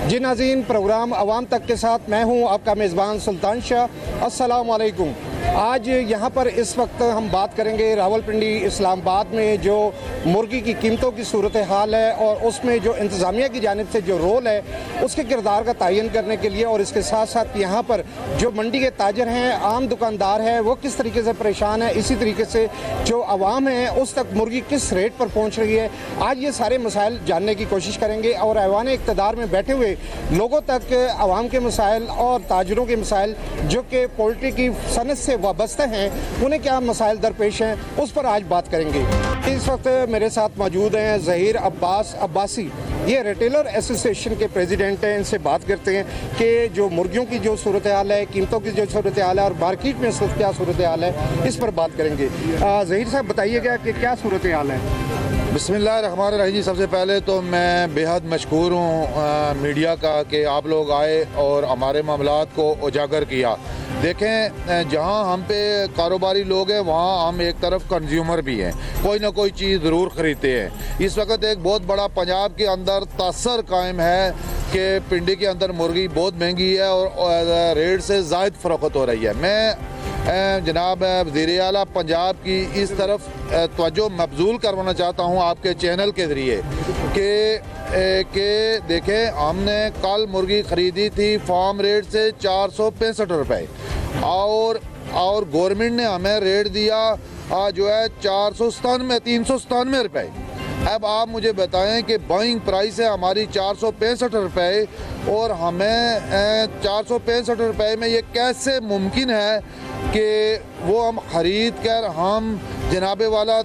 जी नाज़रीन, प्रोग्राम अवाम तक के साथ मैं हूं आपका मेज़बान सुल्तान शाह। अस्सलाम वालेकुम। आज यहाँ पर इस वक्त हम बात करेंगे रावलपिंडी इस्लामाबाद में जो मुर्गी की कीमतों की सूरत हाल है और उसमें जो इंतज़ामिया की जानिब से जो रोल है उसके किरदार का तयन करने के लिए, और इसके साथ साथ यहाँ पर जो मंडी के ताजर हैं, आम दुकानदार हैं, वो किस तरीके से परेशान है, इसी तरीके से जो आवाम है उस तक मुर्गी किस रेट पर पहुँच रही है। आज ये सारे मसाइल जानने की कोशिश करेंगे और ऐवान इक़्तिदार में बैठे हुए लोगों तक आवाम के मसाइल और ताजरों के मसाइल जो कि पोल्ट्री की सनत से वाबस्ता हैं, उन्हें क्या मसाइल दरपेश हैं, उस पर आज बात करेंगे। इस वक्त मेरे साथ मौजूद हैं ज़हीर अब्बास अब्बासी, ये रिटेलर एसोसिएशन के प्रेसिडेंट हैं। इनसे बात करते हैं कि जो मुर्गियों की जो सूरत हाल है, कीमतों की जो सूरत हाल है और मार्केट में क्या सूरत हाल है, इस पर बात करेंगे। ज़हीर साहब बताइएगा कि क्या सूरत हाल है। बिस्मिल्लाहिर्रहमानिर्रहीम जी, सबसे पहले तो मैं बेहद मशकूर हूँ मीडिया का कि आप लोग आए और हमारे मामलात को उजागर किया। देखें, जहाँ हम पे कारोबारी लोग हैं वहाँ हम एक तरफ कंज्यूमर भी हैं, कोई ना कोई चीज़ ज़रूर ख़रीदते हैं। इस वक्त एक बहुत बड़ा पंजाब के अंदर तासर कायम है कि पिंडी के अंदर मुर्गी बहुत महंगी है और रेट से ज़ायद फ़रोख्त हो रही है। मैं जनाब वज़ीर आला पंजाब की इस तरफ तवज्जो मबज़ूल करवाना चाहता हूँ आपके चैनल के ज़रिए कि देखें, हमने कल मुर्गी ख़रीदी थी फार्म रेट से 465 रुपये और गवर्नमेंट ने हमें रेट दिया जो है 397 रुपये। अब आप मुझे बताएं कि बाइंग प्राइस है हमारी 465 रुपये और हमें 465 रुपये में ये कैसे मुमकिन है कि वो हम ख़रीद कर हम जनाबे वाला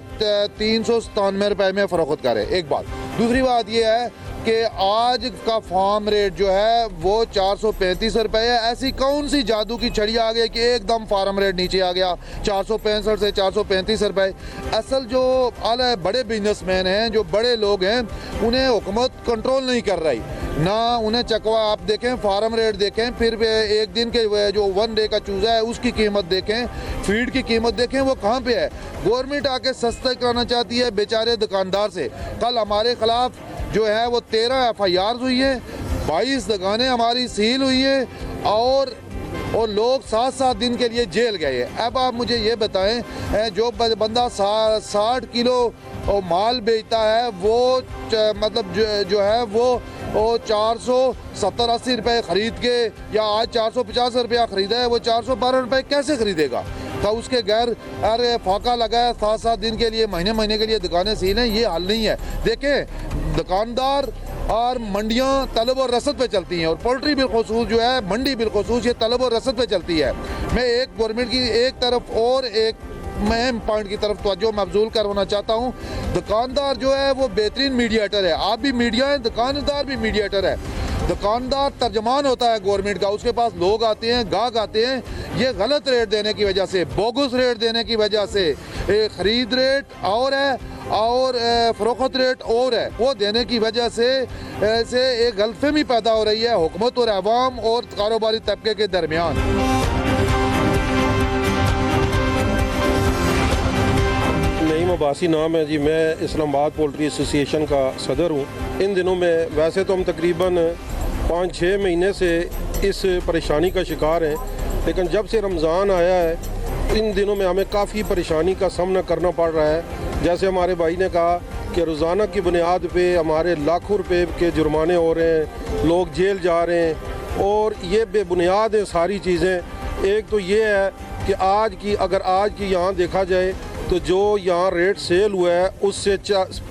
397 रुपये में फ़रोख्त करें। एक बात। दूसरी बात ये है कि आज का फार्म रेट जो है वो 435 रुपये है। ऐसी कौन सी जादू की छड़ी आ गई कि एकदम फार्म रेट नीचे आ गया 465 से 435 रुपये। असल जो आला बड़े बिजनेसमैन हैं, जो बड़े लोग हैं, उन्हें हुकूमत कंट्रोल नहीं कर रही ना, उन्हें चकवा। आप देखें फार्म रेट देखें, फिर एक दिन के जो 1 डे का चूज़ा है उसकी कीमत देखें, फीड की कीमत देखें, वो कहाँ पे है। गवर्नमेंट आके सस्ता कराना चाहती है बेचारे दुकानदार से। कल हमारे ख़िलाफ़ जो है वो 13 FIR हुई है, 22 दुकानें हमारी सील हुई है और लोग 7-7 दिन के लिए जेल गए। अब आप मुझे ये बताएं, जो बंदा 60 किलो माल बेचता है वो मतलब जो है वो 470-80 रुपये ख़रीद के, या आज 450 रुपया ख़रीदा है, वो 412 रुपये कैसे ख़रीदेगा। तो उसके घर अरे फाका लगा है 7-7 दिन के लिए, महीने के लिए दुकानें सील हैं, ये हल नहीं है। देखें, दुकानदार और मंडियां तलब और रसद पे चलती हैं और पोल्ट्री बिलखुसूस जो है, मंडी बिलखुसूस, ये तलब और रसद पे चलती है। मैं एक गवर्नमेंट की एक तरफ और एक अहम पॉइंट की तरफ तवज्जो मबज़ूल करवाना चाहता हूँ। दुकानदार जो है वो बेहतरीन मीडिएटर है। आप भी मीडिया हैं, दुकानदार भी मीडिएटर है। दुकानदार तर्जमान होता है गवर्नमेंट का, उसके पास लोग आते हैं, गाहक आते हैं, ये गलत रेट देने की वजह से, बोगस रेट देने की वजह से, ख़रीद रेट और है और फ़रोख्त रेट और है, वो देने की वजह से एक गलतफहमी पैदा हो रही है हुकूमत और अवाम और कारोबारी तबके के दरमियान। नईम अब्बासी नाम है जी, मैं इस्लामाबाद पोल्ट्री एसोसिएशन का सदर हूँ। इन दिनों में वैसे तो हम तकरीबन 5-6 महीने से इस परेशानी का शिकार हैं, लेकिन जब से रमज़ान आया है इन दिनों में हमें काफ़ी परेशानी का सामना करना पड़ रहा है। जैसे हमारे भाई ने कहा कि रोज़ाना की बुनियाद पे हमारे लाखों रुपए के जुर्माने हो रहे हैं, लोग जेल जा रहे हैं और ये बेबुनियाद है सारी चीज़ें। एक तो ये है कि अगर आज की यहाँ देखा जाए तो जो यहाँ रेट सेल हुआ है उससे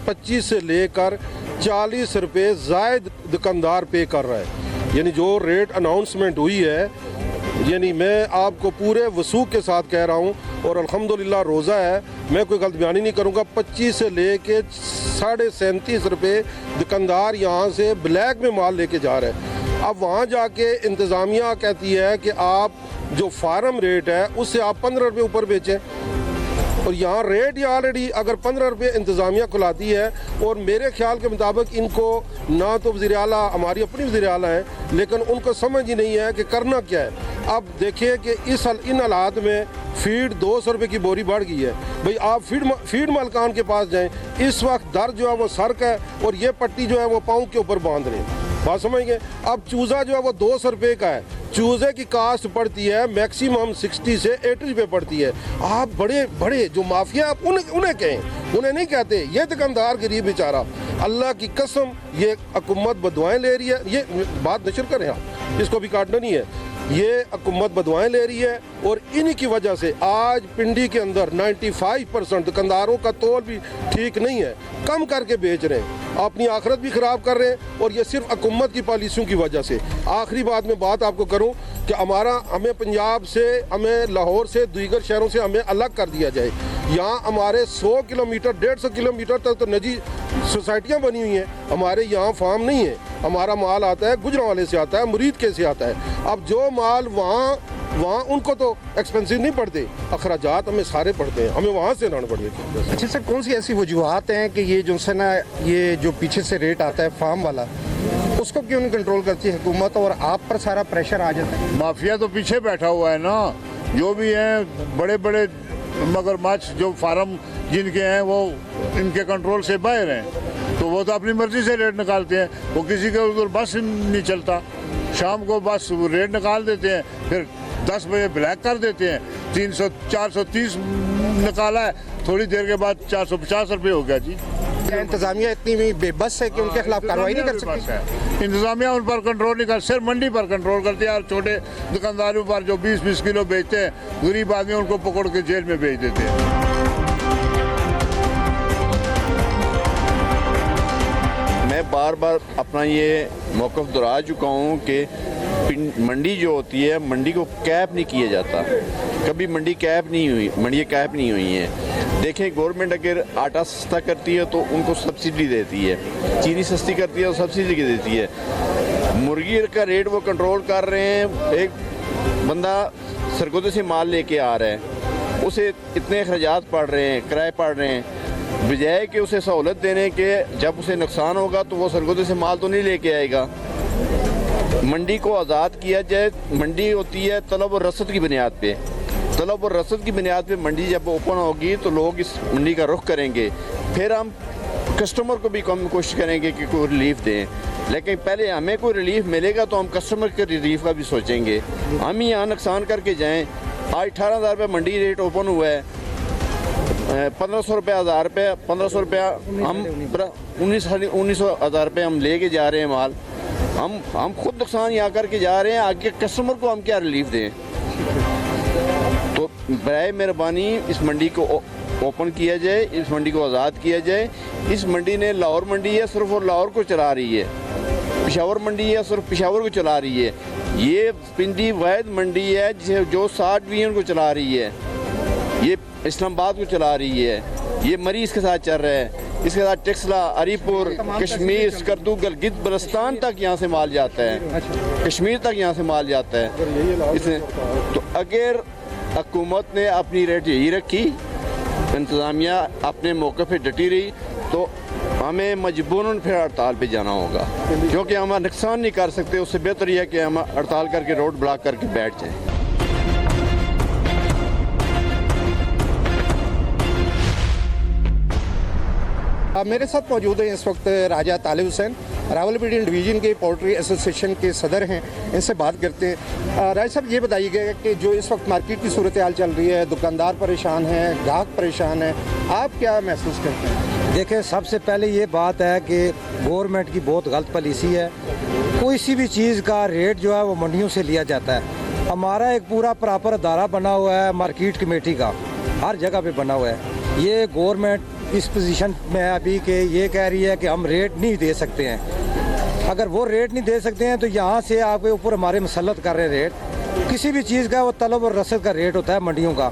25 से लेकर 40 रुपये ज़ायद दुकानदार पे कर रहा है। यानी जो रेट अनाउंसमेंट हुई है, यानी मैं आपको पूरे वसूख के साथ कह रहा हूँ और अल्हम्दुलिल्लाह रोज़ा है, मैं कोई गलत बयानी नहीं करूँगा, 25 से लेके 37.5 रुपये दुकानदार यहाँ से ब्लैक में माल लेके जा रहे हैं। अब वहाँ जाके इंतज़ामिया कहती है कि आप जो फार्म रेट है उससे आप 15 रुपये ऊपर बेचें, और यहाँ रेट ही ऑलरेडी अगर 15 रुपये इंतज़ामिया खुलाती है। और मेरे ख्याल के मुताबिक इनको ना तो वज़ीर आला, हमारी अपनी वज़ीर आला हैं, लेकिन उनको समझ ही नहीं है कि करना क्या है। अब देखिए कि इन हालात में फीड 200 रुपये की बोरी बढ़ गई है। भाई आप फीड मालकान के पास जाएं, इस वक्त दर जो है वो सर का है और ये पट्टी जो है वो पाँव के ऊपर बांध रहे हैं। बात समझ गए। अब चूज़ा जो है वो 200 रुपये का है। चूज़े की कास्ट पड़ती है मैक्सिमम 60 से 80 रुपये पड़ती है। आप बड़े बड़े जो माफिया आप उन्हें कहें, उन्हें नहीं कहते। ये दुकानदार गरीब बेचारा, अल्लाह की कसम ये हुकूमत बदवाएं ले रही है। ये बात नशर करें आप, इसको भी काटना नहीं है। ये हुकूमत बदवाएं ले रही है और इन्हीं की वजह से आज पिंडी के अंदर 95% दुकानदारों का तौल भी ठीक नहीं है, कम करके बेच रहे हैं, अपनी आखिरत भी ख़राब कर रहे हैं। और ये सिर्फ हुकूमत की पॉलिसियों की वजह से। आखिरी बात में बात आपको करूं कि हमें पंजाब से, हमें लाहौर से, दीगर शहरों से हमें अलग कर दिया जाए। यहाँ हमारे 100 किलोमीटर 150 किलोमीटर तक तो निजी सोसाइटियाँ बनी हुई हैं, हमारे यहाँ फार्म नहीं है। हमारा माल आता है गुजरांवाले से आता है, मुरीद के से आता है। अब जो माल वहाँ उनको तो एक्सपेंसिव नहीं पड़ते, अखराजात हमें सारे पड़ते हैं, हमें वहाँ से लाना पड़ेगा। अच्छा सर, कौन सी ऐसी वजूहत हैं कि ये जो से ना ये जो पीछे से रेट आता है फार्म वाला, उसको क्यों नहीं कंट्रोल करती है हुकूमत और आप पर सारा प्रेशर आ जाता है? माफिया तो पीछे बैठा हुआ है ना, जो भी हैं बड़े बड़े मगरमच्छ जो फार्म जिनके हैं वो इनके कंट्रोल से बाहर हैं, तो वो तो अपनी मर्जी से रेट निकालते हैं। वो किसी के उधर बस नहीं चलता, शाम को बस रेट निकाल देते हैं, फिर 10 बजे ब्लैक कर देते हैं। 300 430 निकाला है, थोड़ी देर के बाद 450 रुपये हो गया जी। क्या इंतजामिया इतनी भी बेबस है कि उनके खिलाफ कार्रवाई नहीं कर सकती? इंतजामिया उन पर कंट्रोल नहीं कर, सिर्फ मंडी पर कंट्रोल करती है और छोटे दुकानदारों पर जो 20-20 किलो बेचते हैं, गरीब आदमी उनको पकड़ के जेल में भेज देते हैं। मैं बार बार अपना ये मौक़िफ़ दोहरा चुका हूँ कि मंडी जो होती है, मंडी को कैप नहीं किया जाता। कभी मंडी कैप नहीं हुई, मंडी कैप नहीं हुई है। देखें, गवर्नमेंट अगर आटा सस्ता करती है तो उनको सब्सिडी देती है, चीनी सस्ती करती है तो सब्सिडी देती है। मुर्गी का रेट वो कंट्रोल कर रहे हैं। एक बंदा सरगोदे से माल लेके आ रहा है, उसे इतने अखराजात पड़ रहे हैं, किराए पड़ रहे हैं, बजाय कि उसे सहूलत देने के जब उसे नुकसान होगा तो वो सरगोदे से माल तो नहीं लेके आएगा। मंडी को आज़ाद किया जाए। मंडी होती है तलब और रसद की बुनियाद पे। तलब और रसद की बुनियाद पे मंडी जब ओपन होगी तो लोग इस मंडी का रुख करेंगे, फिर हम कस्टमर को भी कम कोशिश करेंगे कि कोई रिलीफ दें। लेकिन पहले हमें कोई रिलीफ मिलेगा तो हम कस्टमर के रिलीफ का भी सोचेंगे। हम ही यहाँ नुकसान करके जाएँ। आज 18,000 रुपये मंडी रेट ओपन हुआ है, 1500 रुपये, 1000 रुपये, 1500 रुपया, हम 19,000 रुपये हम लेके जा रहे हैं माल। हम खुद नुकसान यहाँ करके जा रहे हैं, आगे कस्टमर को हम क्या रिलीफ दें? तो बराए मेहरबानी इस मंडी को ओपन किया जाए, इस मंडी को आज़ाद किया जाए। इस मंडी ने लाहौर मंडी है सिर्फ और लाहौर को चला रही है, पेशावर मंडी है सिर्फ पेशावर को चला रही है। ये पिंडी वाहिद मंडी है जो 60 डिवीजन को चला रही है, ये इस्लामाबाद को चला रही है, ये मरीज के साथ चल रहा है। इसके साथ टेक्सला, अरीपुर, कश्मीर, स्कर्दू, गिलगित बल्तिस्तान तक यहाँ से माल जाता है, कश्मीर तक यहाँ से माल जाता है। इसमें तो अगर हुकूमत ने अपनी रेट यही रखी, इंतज़ामिया अपने मौके पे डटी रही, तो हमें मजबूरन फिर हड़ताल पे जाना होगा, क्योंकि हम नुकसान नहीं कर सकते। उससे बेहतर यह है कि हम हड़ताल करके रोड ब्लॉक करके बैठ जाएँ। मेरे साथ मौजूद हैं इस वक्त राजा तालिब हुसैन, रावलपिंडी डिवीज़न के पोल्ट्री एसोसिएशन के सदर हैं। इनसे बात करते हैं। राजा साहब, ये बताइएगा कि जो इस वक्त मार्केट की सूरत हाल चल रही है, दुकानदार परेशान हैं, ग्राहक परेशान हैं, आप क्या महसूस करते हैं? देखिए, सबसे पहले ये बात है कि गवर्नमेंट की बहुत गलत पॉलिसी है। कोई सी भी चीज़ का रेट जो है वो मंडियों से लिया जाता है। हमारा एक पूरा प्रॉपर अदारा बना हुआ है मार्केट कमेटी का, हर जगह पे बना हुआ है। ये गवर्नमेंट इस पोजीशन में है अभी कि ये कह रही है कि हम रेट नहीं दे सकते हैं। अगर वो रेट नहीं दे सकते हैं तो यहाँ से आपके ऊपर हमारे मुसल्लत कर रहे हैं रेट। किसी भी चीज़ का वो तलब और रसद का रेट होता है मंडियों का।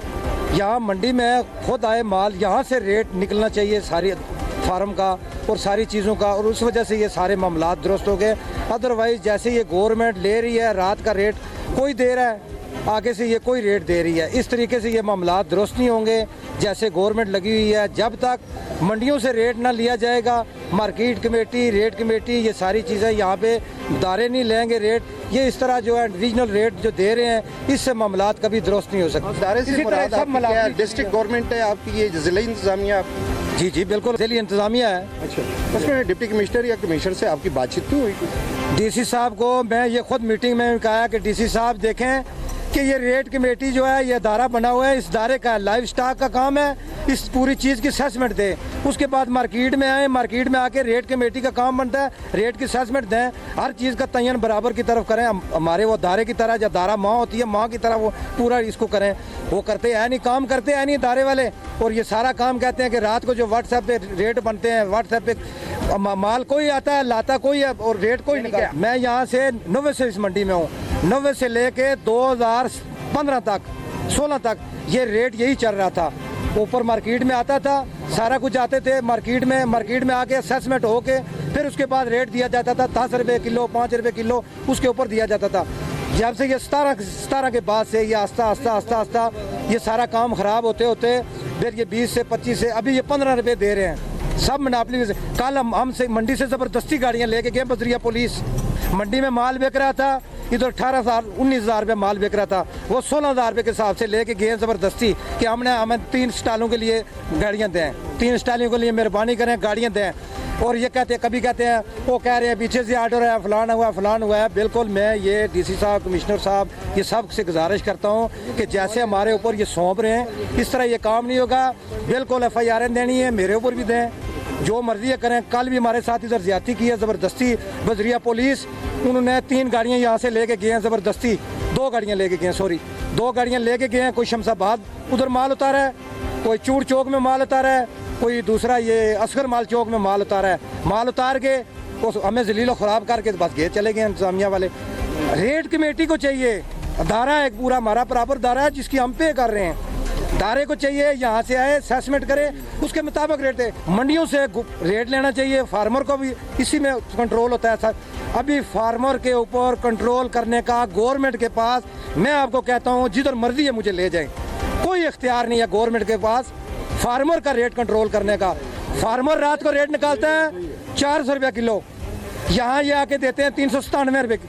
यहाँ मंडी में खुद आए माल, यहाँ से रेट निकलना चाहिए सारी फार्म का और सारी चीज़ों का, और उस वजह से ये सारे मामलात दुरुस्त हो गए। अदरवाइज़ जैसे ये गवर्नमेंट ले रही है रात का रेट, कोई दे रहा है आगे से ये कोई रेट दे रही है। इस तरीके से ये मामला दुरुस्त नहीं होंगे जैसे गवर्नमेंट लगी हुई है। जब तक मंडियों से रेट ना लिया जाएगा, मार्केट कमेटी, रेट कमेटी, ये सारी चीज़ें यहाँ पे दायरे नहीं लेंगे रेट, ये इस तरह जो है रीजनल रेट जो दे रहे हैं, इससे मामलात कभी दुरुस्त नहीं हो सकते। दायरे से इसी तरह मुराद सब आपकी क्या है? मलाकी डिस्ट्रिक्ट गवर्नमेंट है आपकी, ये जिला इंतजामिया? जी जी बिल्कुल जिला इंतजामिया है। अच्छा, उसमें डिप्टी कमिश्नर या कमिश्नर से आपकी बातचीत क्यों हुई? डीसी साहब को मैं ये खुद मीटिंग में कहा कि डीसी साहब देखें कि ये रेट कमेटी जो है ये दायरा बना हुआ है, इस दायरे का लाइव स्टॉक का काम है, इस पूरी चीज़ की असेसमेंट दें। उसके बाद मार्केट में आए, मार्केट में आके रेट कमेटी का काम बनता है, रेट की असेसमेंट दें, हर चीज़ का तयन बराबर की तरफ करें। हमारे वो दायरे की तरह, जब दायरा माँ होती है माँ की तरह वो पूरा इसको करें। वो करते हैं नहीं, काम करते हैं नहीं दायरे वाले, और ये सारा काम कहते हैं कि रात को जो व्हाट्सएप पे रेट बनते हैं, व्हाट्सएप पे माल कोई आता है, लाता कोई है और रेट कोई नहीं। मैं यहाँ से 90 से इस मंडी में हूँ, 90 से लेके 2015 तक 16 तक ये रेट यही चल रहा था। ऊपर मार्केट में आता था, सारा कुछ आते थे मार्केट में आके असेसमेंट होके फिर उसके बाद रेट दिया जाता था 10 रुपये किलो, 5 रुपये किलो, उसके ऊपर दिया जाता था। जब से ये 17 के बाद से ये आस्ता ये सारा काम ख़राब होते होते फिर ये 20 से 25 से अभी ये 15 रुपये दे रहे हैं, सब मनापली से। कल हमसे मंडी से ज़बरदस्ती गाड़ियाँ लेके गए बजरिया पुलिस, मंडी में माल बेच रहा था, इधर 18,000-19,000 रुपये माल बिक रहा था, वो 16,000 रुपये के हिसाब से लेके गए ज़बरदस्ती कि हमें 3 स्टालों के लिए गाड़ियाँ दें, 3 स्टालों के लिए मेहरबानी करें, गाड़ियाँ दें। और ये कहते हैं, कभी कहते हैं, वो कह रहे हैं पीछे से आर्डर है, फलान हुआ है। बिल्कुल मैं ये डीसी साहब, कमिश्नर साहब, ये सब से गुजारिश करता हूँ कि जैसे हमारे ऊपर ये सौंप रहे हैं, इस तरह ये काम नहीं होगा। बिल्कुल FIR देनी है, मेरे ऊपर भी दें, जो मर्जी है करें। कल भी हमारे साथ इधर ज्यादती की है ज़बरदस्ती, बजरिया पुलिस, उन्होंने 3 गाड़ियाँ यहाँ से लेके गए हैं ज़बरदस्ती, 2 गाड़ियाँ लेके गए हैं, 2 गाड़ियाँ लेके गए हैं। कोई शमशाबाद उधर माल उतारा है, कोई चूड़ चौक में माल उतारा है, कोई दूसरा ये असगर माल चौक में माल उतारा है। माल उतार के हमें जलीलो ख़राब करके बस गए चले गए इंतजामिया वाले। रेट कमेटी को चाहिए, दायरा एक पूरा हमारा प्रॉपर दायरा है जिसकी हम पे कर रहे हैं, दायरे को चाहिए यहाँ से आए, असेसमेंट करे, उसके मुताबिक रेट दे। मंडियों से रेट लेना चाहिए, फार्मर को भी इसी में कंट्रोल होता है सर। अभी फार्मर के ऊपर कंट्रोल करने का गवर्नमेंट के पास, मैं आपको कहता हूँ जिधर मर्जी है मुझे ले जाए, कोई इख्तियार नहीं है गवर्नमेंट के पास फार्मर का रेट कंट्रोल करने का। फार्मर रात को रेट निकालता है 400 रुपया किलो, यहाँ ये आके देते हैं 397 रुपये।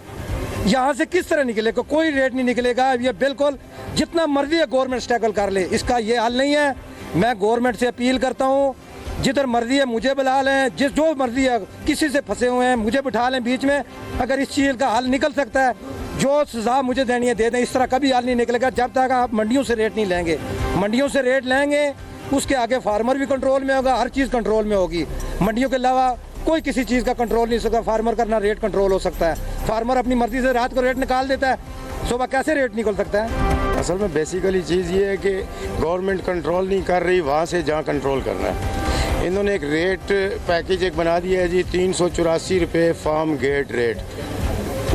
यहाँ से किस तरह निकले, कोई रेट नहीं निकलेगा। ये बिल्कुल जितना मर्जी है गवर्नमेंट स्ट्रगल कर ले, इसका ये हल नहीं है। मैं गवर्नमेंट से अपील करता हूँ, जिधर मर्जी है मुझे बुला लें, जो मर्जी है, किसी से फंसे हुए हैं मुझे बिठा लें बीच में। अगर इस चीज़ का हल निकल सकता है, जो सजा मुझे देनी है दे दें। इस तरह कभी हल नहीं निकलेगा जब तक आप मंडियों से रेट नहीं लेंगे। मंडियों से रेट लेंगे, उसके आगे फार्मर भी कंट्रोल में होगा, हर चीज़ कंट्रोल में होगी। मंडियों के अलावा कोई किसी चीज़ का कंट्रोल नहीं सकता। फार्मर का ना रेट कंट्रोल हो सकता है, फार्मर अपनी मर्जी से रात को रेट निकाल देता है, सुबह कैसे रेट निकल सकता है। असल में बेसिकली चीज़ ये है कि गवर्नमेंट कंट्रोल नहीं कर रही, वहाँ से जहाँ कंट्रोल करना है। इन्होंने एक रेट पैकेज एक बना दिया है जी, 384 रुपये फार्म गेट रेट।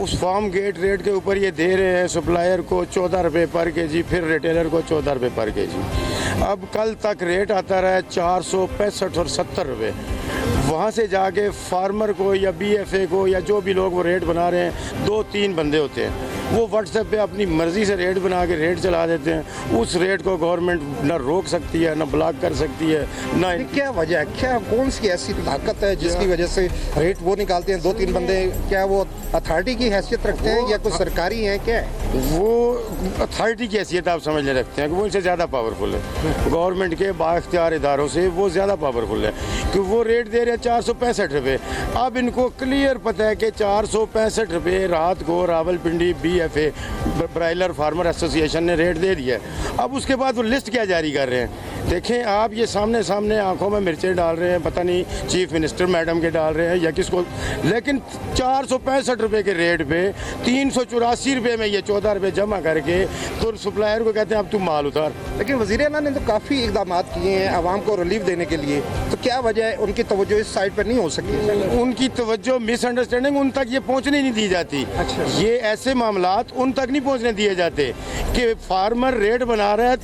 उस फार्म गेट रेट के ऊपर ये दे रहे हैं सप्लायर को 14 रुपये पर केजी, फिर रिटेलर को 14 रुपये पर केजी। अब कल तक रेट आता रहा है 465 और 70 रुपये। वहाँ से जाके फार्मर को या BFA को या जो भी लोग वो रेट बना रहे हैं, 2-3 बंदे होते हैं, वो व्हाट्सएप पे अपनी मर्ज़ी से रेट बना के रेट चला देते हैं। उस रेट को गवर्नमेंट ना रोक सकती है, ना ब्लॉक कर सकती है, ना। क्या वजह है, क्या कौन सी ऐसी ताकत है जिसकी वजह से रेट वो निकालते हैं 2-3 बंदे? क्या वो अथॉरिटी की हैसियत रखते हैं या कुछ सरकारी हैं? क्या है वो अथॉरिटी की हैसियत आप समझने रखते हैं कि वो इनसे ज़्यादा पावरफुल है। गवर्नमेंट के बाख्तियार इदारों से वो ज़्यादा पावरफुल है कि वो रेट दे रहे हैं 465 रुपये। अब इनको क्लियर पता है कि 465 रुपये रात को Rawalpindi BFA broiler farmer association ने रेट दे दिया। अब उसके बाद वो लिस्ट क्या जारी कर रहे हैं? देखें आप, ये सामने आंखों में मिर्चें डाल रहे हैं, पता नहीं चीफ मिनिस्टर मैडम के डाल रहे हैं या किसको, लेकिन 465 रुपये के रेट पे 384 रुपये में ये 14 रुपये जमा करके तो सप्लायर को कहते हैं अब तुम माल उतार। लेकिन वज़ीर आला ने तो काफ़ी इक़दाम किए हैं आवाम को रिलीफ देने के लिए, तो क्या वजह है उनकी तवज्जो इस साइड पर नहीं हो सकी? उनकी तवज्जो, मिसअंडरस्टैंडिंग, उन तक ये पहुँचने नहीं दी जाती। अच्छा। ये ऐसे मामलात उन तक नहीं पहुँचने दिए जाते कि फार्मर रेट बना रहा है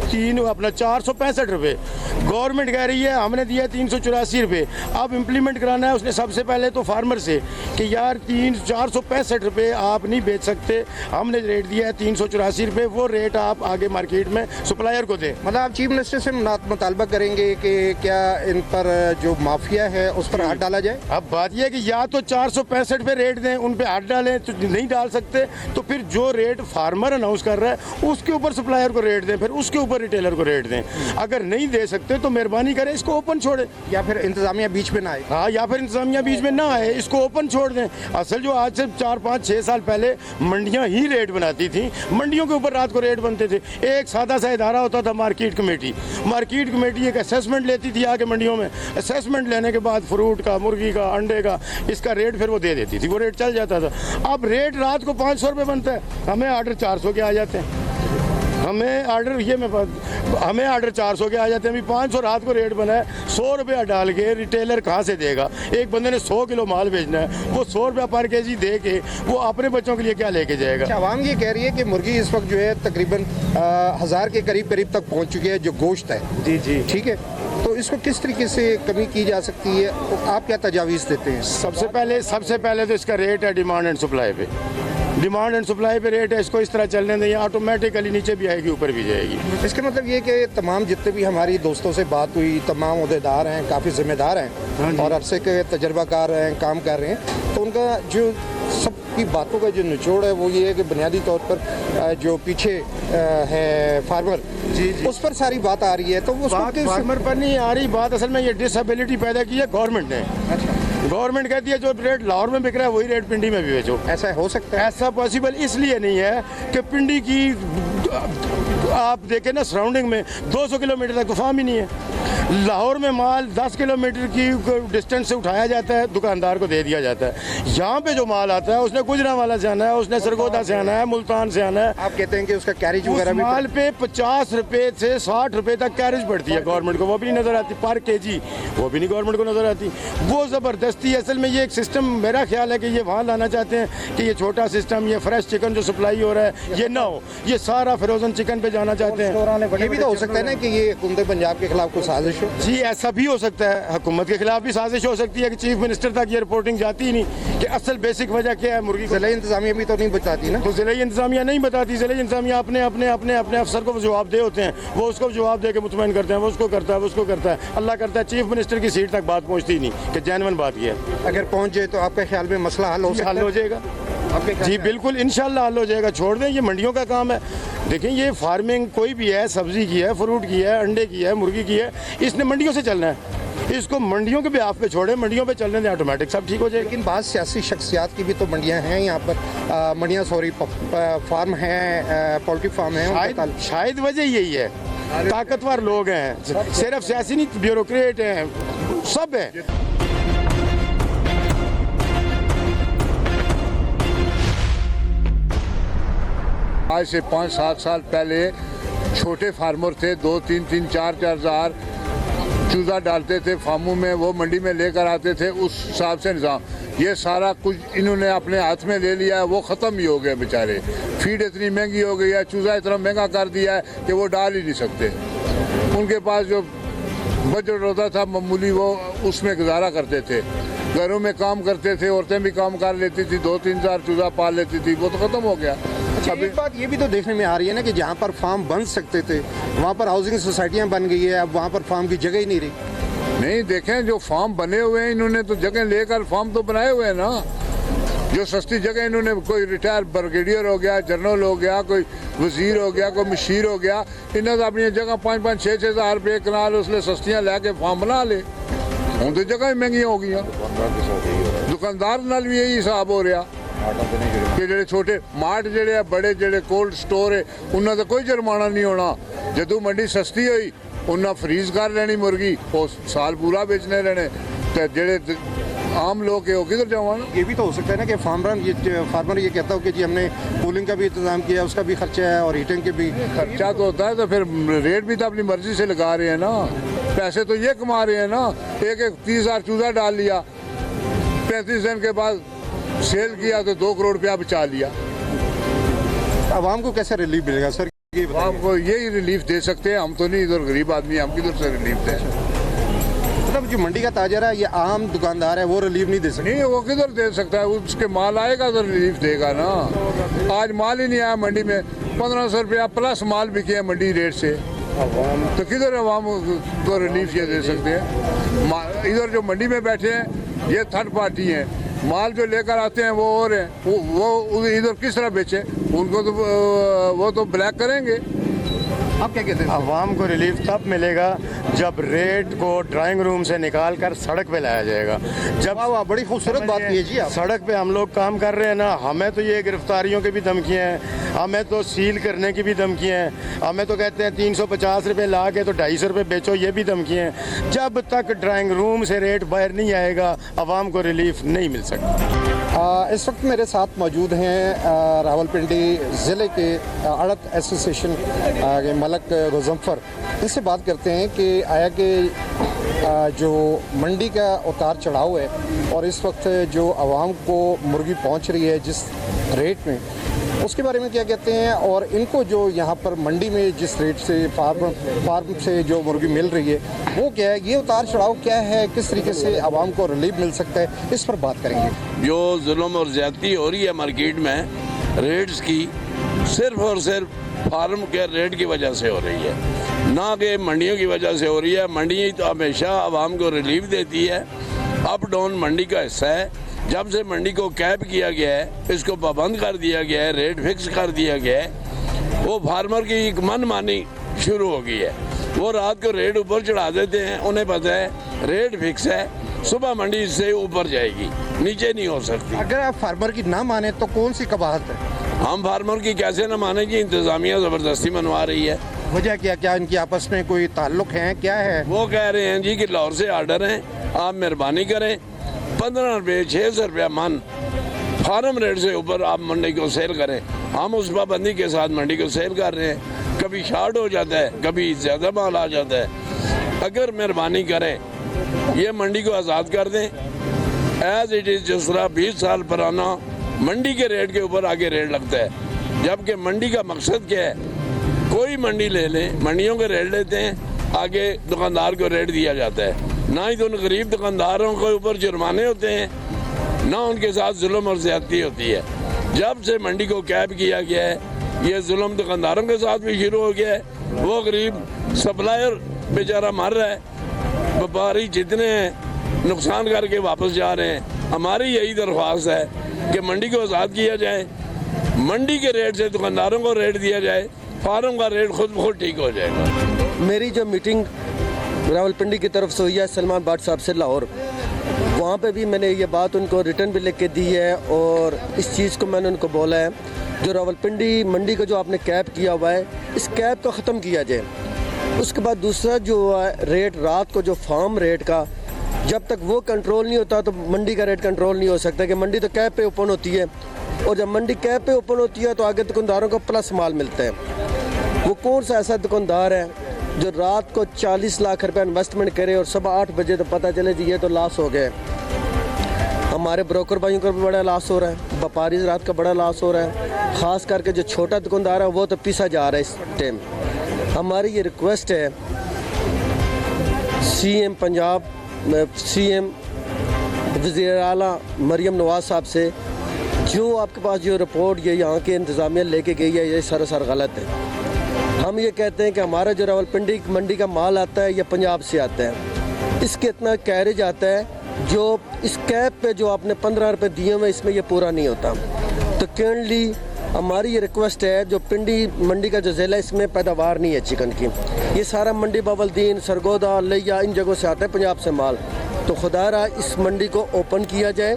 465 ₹465। गवर्नमेंट कह रही है हमने दिया 384 रुपये। अब इम्प्लीमेंट कराना है उसने सबसे पहले तो फार्मर से कि यार 465 रुपये आप नहीं बेच सकते, हमने रेट दिया है 384 रुपये, वो रेट आप आगे मार्केट में सप्लायर को दें। मतलब आप चीफ मिनिस्टर से मुतालबा करेंगे कि क्या इन पर जो माफिया है उस पर हाथ डाला जाए? अब बात यह है कि या तो 465 पे रेट दें, उन पे हाथ डालें, तो नहीं डाल सकते तो फिर जो रेट फार्मर अनाउंस कर रहा है उसके ऊपर सप्लायर को रेट दें, फिर उसके ऊपर रिटेलर को रेट दें। अगर नहीं दे सकते तो मेहरबानी करें इसको ओपन छोड़ें, या फिर इंतजामिया बीच में ना आए। हाँ, या फिर इंतजामिया बीच में ना आए, इसको ओपन छोड़ दें। असल जो आज से 4, 5, 6 साल पहले मंडियां ही रेट बनाती थी, मंडियों के ऊपर रात को रेट बनते थे। एक सादा सा इदारा होता था मार्केट कमेटी। मार्केट कमेटी एक असेसमेंट लेती थी आके मंडियों में, असेसमेंट लेने के बाद फ्रूट का, मुर्गी का, अंडे का, इसका रेट फिर वो दे देती थी, वो रेट चल जाता था। अब रेट रात को 500 रुपये बनता है, हमें ऑर्डर 400 के आ जाते हैं। हमें ऑर्डर 400 के आ जाते हैं। अभी 500 रात को रेट बना है, 100 रुपया डाल के रिटेलर कहाँ से देगा? एक बंदे ने 100 किलो माल बेचना है, वो 100 रुपया पर केजी दे के वो अपने बच्चों के लिए क्या लेके जाएगा? आवाम ये कह रही है कि मुर्गी इस वक्त जो है तकरीबन 1000 के करीब तक पहुंच चुकी है जो गोश्त है। जी जी, ठीक है, तो इसको किस तरीके से कमी की जा सकती है? आप क्या तजावीज़ देते हैं? सबसे पहले तो इसका रेट है डिमांड एंड सप्लाई पे। डिमांड एंड सप्लाई पे रेट है, इसको इस तरह चलने दें, ऑटोमेटिकली नीचे भी आएगी, ऊपर भी जाएगी। इसका मतलब ये कि तमाम जितने भी हमारी दोस्तों से बात हुई, तमाम अहदेदार हैं, काफ़ी जिम्मेदार हैं और अरसे के तजर्बाकार हैं, काम कर रहे हैं, तो उनका जो सबकी बातों का जो निचोड़ है वो ये है कि बुनियादी तौर पर जो पीछे है फार्मर, जी, उस पर सारी बात आ रही है। तो वो फार्मर पर नहीं आ रही बात, असल में ये डिसेबिलिटी पैदा की है गवर्नमेंट ने। गवर्नमेंट कहती है जो रेट लाहौर में बिक रहा है वही रेट पिंडी में भी बेचो। ऐसा हो सकता है? ऐसा पॉसिबल इसलिए नहीं है कि पिंडी की आप देखें ना सराउंडिंग में 200 किलोमीटर तक तो फार्म ही नहीं है। लाहौर में माल 10 किलोमीटर की डिस्टेंस से उठाया जाता है, दुकानदार को दे दिया जाता है। यहाँ पे जो माल आता है उसने गुजरांवाला से आना है, उसने सरगोदा से आना है, मुल्तान से आना है। आप कहते हैं कि उसका कैरेज उस वगैरह भी माल पे 50 रुपए से 60 रुपए तक कैरेज पड़ती है गवर्नमेंट को, वो भी नहीं नजर आती पर केजी, वो भी नहीं गवर्नमेंट को नजर आती। वो ज़बरदस्ती, असल में ये एक सिस्टम मेरा ख्याल है कि ये वहाँ लाना चाहते हैं कि ये छोटा सिस्टम, ये फ्रेश चिकन जो सप्लाई हो रहा है ये ना हो, ये सारा फ्रोजन चिकन पे जाना चाहते हैं। ये भी तो हो सकता है ना कि ये हुकूमत पंजाब के खिलाफ कोई साजिश हो? जी, ऐसा भी हो सकता है, हुकूमत के खिलाफ भी साजिश हो सकती है कि चीफ मिनिस्टर तक ये रिपोर्टिंग जाती ही नहीं कि असल बेसिक वजह क्या है मुर्गी। ज़िला इंतजामिया भी तो नहीं बताती ना? तो ज़िला इंतजामिया नहीं बताती, ज़िला इंतजामिया अपने अफसर को जवाब दे होते हैं, वो उसको जवाब दे के मुतमईन करते हैं, वो उसको करता है, वो उसको करता है, अल्लाह करता है चीफ मिनिस्टर की सीट तक बात पहुँचती ही नहीं कि जेन्युइन बात ये है। अगर पहुँच जाए तो आपके ख्याल में मसला हल हो सकता है? हल हो जाएगा जी, बिल्कुल इंशाल्लाह हल हो जाएगा। छोड़ दें, ये मंडियों का काम है। देखें, ये फार्मिंग कोई भी है, सब्जी की है, फ्रूट की है, अंडे की है, मुर्गी की है, इसने मंडियों से चलना है। इसको मंडियों के बिहाफ पे छोड़े, मंडियों पे चलने दें, ऑटोमेटिक सब ठीक हो जाएगा। लेकिन बाद सियासी शख्सियात की भी तो मंडियां हैं यहाँ पर, मंडियां सॉरी फार्म हैं, पोल्ट्री फार्म हैं। शायद वजह यही है, ताकतवर लोग हैं, सिर्फ सियासी नहीं, ब्यूरोक्रेट हैं, सब हैं। आज से 5-7 साल पहले छोटे फार्मर थे, 2-3-3, 4-4 हज़ार चूज़ा डालते थे फार्मों में, वो मंडी में लेकर आते थे, उस हिसाब से निज़ाम। ये सारा कुछ इन्होंने अपने हाथ में ले लिया है, वो ख़त्म ही हो गया बेचारे। फीड इतनी महंगी हो गई है, चूज़ा इतना महंगा कर दिया है कि वो डाल ही नहीं सकते। उनके पास जो बजट होता था मामूली, वो उसमें गुजारा करते थे, घरों में काम करते थे, औरतें भी काम कर लेती थी, 2-3 हज़ार चूज़ा पाल लेती थी, वो तो ख़त्म हो गया। अभी एक बात ये भी तो देखने में आ रही है ना कि जहाँ पर फार्म बन सकते थे वहाँ पर हाउसिंग सोसाइटियाँ बन गई है, अब वहाँ पर फार्म की जगह ही नहीं रही। नहीं, देखें जो फार्म बने हुए हैं, इन्होंने तो जगह लेकर फार्म तो बनाए हुए हैं ना। जो सस्ती जगह इन्होंने, कोई रिटायर ब्रिगेडियर हो गया, जनरल हो गया, कोई वजीर हो गया, कोई मशीर हो गया, इन्हें तो अपनी जगह 5-5, 6-6 हज़ार रुपये कनाल उसने सस्तियाँ लैके फार्म बना ले। हूँ तो जगह महंगी हो गई, दुकानदार नाल भी यही हिसाब हो रहा कि ਜਿਹੜੇ छोटे मार्ट ਜਿਹੜੇ ਆ, बड़े ਜਿਹੜੇ कोल्ड स्टोर है, उन्होंने तो कोई जुर्माना नहीं होना। जदों मंडी सस्ती हुई उन्हें फ्रीज कर लेनी मुर्गी, वो साल पूरा बेचने रहने, तो ਜਿਹੜੇ आम लोग है वो किधर जावाना। ये भी तो हो सकता है ना कि फार्मर ये कहता हो कि जी हमने कूलिंग का भी इंतजाम किया, उसका भी खर्चा है और हीटिंग के भी खर्चा तो होता है, तो फिर रेट भी तो अपनी मर्जी से लगा रहे हैं ना, पैसे तो ये कमा रहे हैं ना। एक 30 हज़ार चूज़ा डाल लिया, 35 दिन के बाद सेल किया तो 2 करोड़ रुपया बचा लिया। आवाम को कैसे रिलीफ मिलेगा सर? आपको यही रिलीफ दे सकते हैं, हम तो नहीं, इधर गरीब आदमी, हम किधर से रिलीफ दें? मतलब जो मंडी का ताजर है, ये आम दुकानदार है, वो रिलीफ नहीं दे सकते? नहीं, वो किधर दे सकता है? उसके माल आएगा तो रिलीफ देगा ना। आज माल ही नहीं आया मंडी में, 1500 रुपया प्लस माल बिके हैं मंडी रेट से, तो किधर अवाम को रिलीफ ये दे सकते हैं? इधर जो मंडी में बैठे हैं ये थर्ड पार्टी हैं, माल जो लेकर आते हैं वो और हैं, वो इधर किस तरह बेचे? उनको तो वो तो ब्लैक करेंगे। आप क्या कहते हैं? आवाम को रिलीफ तब मिलेगा जब रेट को ड्राइंग रूम से निकाल कर सड़क पे लाया जाएगा। जब वाह वाह, बड़ी खूबसूरत बात की है जी आप। सड़क पे हम लोग काम कर रहे हैं ना, हमें तो ये गिरफ्तारियों की भी धमकियाँ हैं, हमें तो सील करने की भी धमकियाँ हैं, हमें तो कहते हैं 350 रुपये ला के तो 250 रुपये बेचो, ये भी धमकियाँ हैं। जब तक ड्राइंग रूम से रेट बाहर नहीं आएगा आवाम को रिलीफ नहीं मिल सकता। इस वक्त मेरे साथ मौजूद हैं रावलपिंडी ज़िले के अड़त एसोसिएशन के मलक गुज़म्फर। इनसे बात करते हैं कि आया कि जो मंडी का उतार चढ़ाव है और इस वक्त जो आवाम को मुर्गी पहुंच रही है जिस रेट में, उसके बारे में क्या कहते हैं, और इनको जो यहाँ पर मंडी में जिस रेट से फार्म से जो मुर्गी मिल रही है वो क्या है, ये उतार चढ़ाव क्या है, किस तरीके से आवाम को रिलीफ मिल सकता है, इस पर बात करेंगे। जो जुल्म और ज़्यादती हो रही है मार्केट में रेट्स की, सिर्फ और सिर्फ फार्म के रेट की वजह से हो रही है, ना कि मंडियों की वजह से हो रही है। मंडियाँ तो हमेशा आवाम को रिलीफ देती है, अप डाउन मंडी का हिस्सा है। जब से मंडी को कैप किया गया है, इसको पाबंद कर दिया गया है, रेट फिक्स कर दिया गया है, वो फार्मर की एक मनमानी शुरू हो गई है। वो रात को रेट ऊपर चढ़ा देते हैं, उन्हें पता है रेट फिक्स है, सुबह मंडी इससे ऊपर जाएगी, नीचे नहीं हो सकती। अगर आप फार्मर की ना माने तो कौन सी कबाहत है? हम फार्मर की कैसे न माने कि इंतजामिया ज़बरदस्ती मनवा रही है। वजह क्या इनकी आपस में कोई ताल्लुक है, क्या है? वो कह रहे हैं जी कि लाहौर से आर्डर हैं, आप मेहरबानी करें 15 रुपये 600 रुपया मन फार्म रेट से ऊपर आप मंडी को सेल करें। हम उस पाबंदी के साथ मंडी को सेल कर रहे हैं, कभी शार्ट हो जाता है, कभी ज़्यादा माल आ जाता है। अगर मेहरबानी करें ये मंडी को आज़ाद कर दें एज इट इज़, जिस तरह 20 साल पुराना मंडी के रेट के ऊपर आगे रेट लगता है। जबकि मंडी का मकसद क्या है, कोई मंडी ले लें, मंडियों के रेट लेते हैं, आगे दुकानदार को रेट दिया जाता है। ना ही तो उन गरीब दुकानदारों के ऊपर जुर्माने होते हैं, ना उनके साथ जुल्म और ज़्यादती होती है। जब से मंडी को कैप किया गया है, ये जुल्म दुकानदारों के साथ भी शुरू हो गया है। वो गरीब सप्लायर बेचारा मर रहा है, व्यापारी जितने हैं नुकसान करके वापस जा रहे हैं। हमारी यही दरख्वास्त है कि मंडी को आज़ाद किया जाए, मंडी के रेट से दुकानदारों को रेट दिया जाए, फार्म का रेट खुद ब खुद ठीक हो जाएगा। मेरी जो मीटिंग रावलपिंडी की तरफ से हुई है सलमान बाट साहब से लाहौर, वहाँ पे भी मैंने ये बात उनको रिटर्न भी लिख के दी है और इस चीज़ को मैंने उनको बोला है, जो रावलपिंडी मंडी का जो आपने कैप किया हुआ है, इस कैप को ख़त्म किया जाए। उसके बाद दूसरा जो है रेट रात को जो फार्म रेट का, जब तक वो कंट्रोल नहीं होता तो मंडी का रेट कंट्रोल नहीं हो सकता। कि मंडी तो कैप पे ओपन होती है और जब मंडी कैप पे ओपन होती है तो आगे दुकानदारों को प्लस माल मिलता है। वो कौन सा ऐसा दुकानदार है जो रात को 40 लाख रुपए इन्वेस्टमेंट करे और सुबह 8 बजे तो पता चले जी ये तो लॉस हो गए। हमारे ब्रोकर भाइयों का भी बड़ा लॉस हो रहा है, व्यापारी रात का बड़ा लॉस हो रहा है, ख़ास करके जो छोटा दुकानदार है वो तो पीसा जा रहा है इस टाइम। हमारी ये रिक्वेस्ट है सीएम पंजाब, सीएम वज़ीर आला मरियम नवाज साहब से, जो आपके पास जो रिपोर्ट ये यहाँ के इंतज़ामिया लेके गई है ये सरासर गलत है। हम ये कहते हैं कि हमारा जो रावलपिंडी मंडी का माल आता है ये पंजाब से आता है, इसके इतना कैरेज आता है जो इस कैप पे जो आपने 15 रुपये दिए हुए इसमें ये पूरा नहीं होता। तो कैंडली हमारी ये रिक्वेस्ट है, जो पिंडी मंडी का जो ज़िला इसमें पैदावार नहीं है चिकन की, ये सारा मंडी बावलदीन, सरगोदा, लिया इन जगहों से आता है पंजाब से माल। तो खुदारा इस मंडी को ओपन किया जाए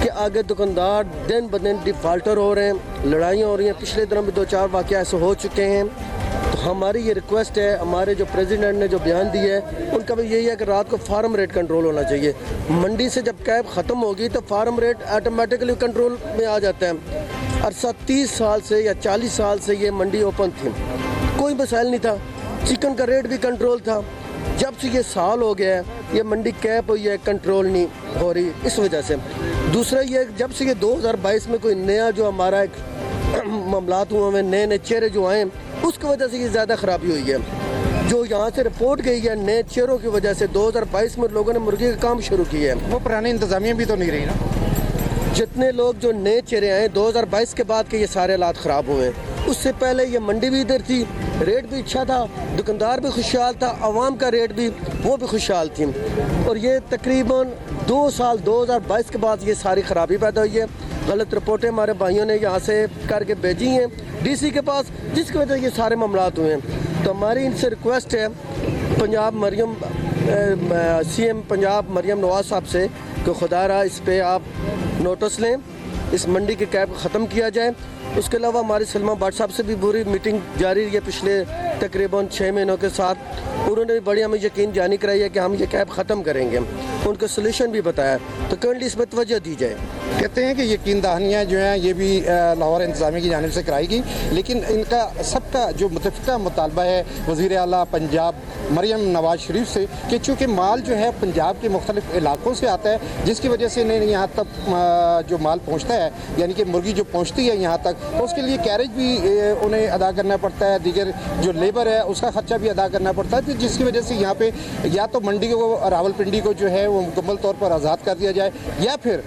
कि आगे दुकानदार दिन ब दिन डिफ़ाल्टर हो रहे हैं, लड़ाइयाँ हो रही हैं। पिछले दिनों में 2-4 वाक़या ऐसे हो चुके हैं। तो हमारी ये रिक्वेस्ट है, हमारे जो प्रेसिडेंट ने जो बयान दिए है उनका भी यही है कि रात को फार्म रेट कंट्रोल होना चाहिए। मंडी से जब कैप ख़त्म होगी तो फार्म रेट ऑटोमेटिकली कंट्रोल में आ जाता है। अरसा 30 साल से या 40 साल से ये मंडी ओपन थी, कोई मसाइल नहीं था, चिकन का रेट भी कंट्रोल था। जब से ये साल हो गया है ये मंडी कैप हुई है, कंट्रोल नहीं हो रही इस वजह से। दूसरा ये जब से ये 2022 में कोई नया जो हमारा एक मामलात हुआ, हमें नए नए चेहरे जो आए उसकी वजह से ये ज़्यादा ख़राबी हुई है। जो यहाँ से रिपोर्ट गई है नए चेहरों की वजह से 2022 में लोगों ने मुर्गी का काम शुरू किया है। वो पुरानी इंतजामिया भी तो नहीं रही ना। जितने लोग जो नए चेहरे आए 2022 के बाद के ये सारे हालात ख़राब हुए हैं। उससे पहले ये मंडी भी इधर थी, रेट भी अच्छा था, दुकानदार भी खुशहाल था, आवाम का रेट भी वो भी खुशहाल थी। और ये तकरीबन 2 साल 2022 के बाद ये सारी ख़राबी पैदा हुई है। गलत रिपोर्टें हमारे भाइयों ने यहाँ से करके भेजी हैं डीसी के पास, जिसकी वजह से ये सारे मामलात हुए हैं। तो हमारी इनसे रिक्वेस्ट है सीएम पंजाब मरियम नवाज साहब से कि खुदारा इस पे आप नोटिस लें, इस मंडी के कैब ख़त्म किया जाए। उसके अलावा हमारे सलमा भट्ट साहब से भी पूरी मीटिंग जारी रही है पिछले तकरीबन 6 महीनों के साथ। उन्होंने भी बड़ी हमें यकीन जानी कराई है कि हम ये कैब ख़त्म करेंगे, उनका सोल्यूशन भी बताया। तो करंटली इस पर तवज्जो दी जाए। कहते हैं कि यकीन दहानियाँ जो हैं ये भी लाहौर इंतज़ामिया की जानिब से कराई गई, लेकिन इनका सबका जो मुतफ़िका मुतालबा है वज़ीर आला पंजाब मरियम नवाज शरीफ से कि चूँकि माल जो है पंजाब के मुख्तलिफ़ इलाकों से आता है, जिसकी वजह से इन्हें यहाँ तक जो माल पहुँचता है यानी कि मुर्गी जो पहुँचती है यहाँ तक, तो उसके लिए कैरेज भी उन्हें अदा करना पड़ता है, दीगर जो लेबर है उसका ख़र्चा भी अदा करना पड़ता है। तो जिसकी वजह से यहाँ पे या तो मंडी को रावलपिंडी को जो है वो मुकम्मल तौर पर आज़ाद कर दिया जाए, या फिर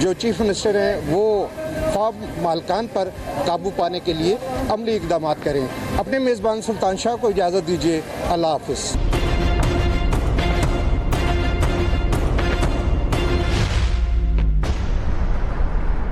जो चीफ मिनिस्टर हैं वो फार्म मालकान पर काबू पाने के लिए अमली इक़दाम करें। अपने मेज़बान सुल्तान शाह को इजाज़त दीजिए। अल्लाह हाफ़िज़।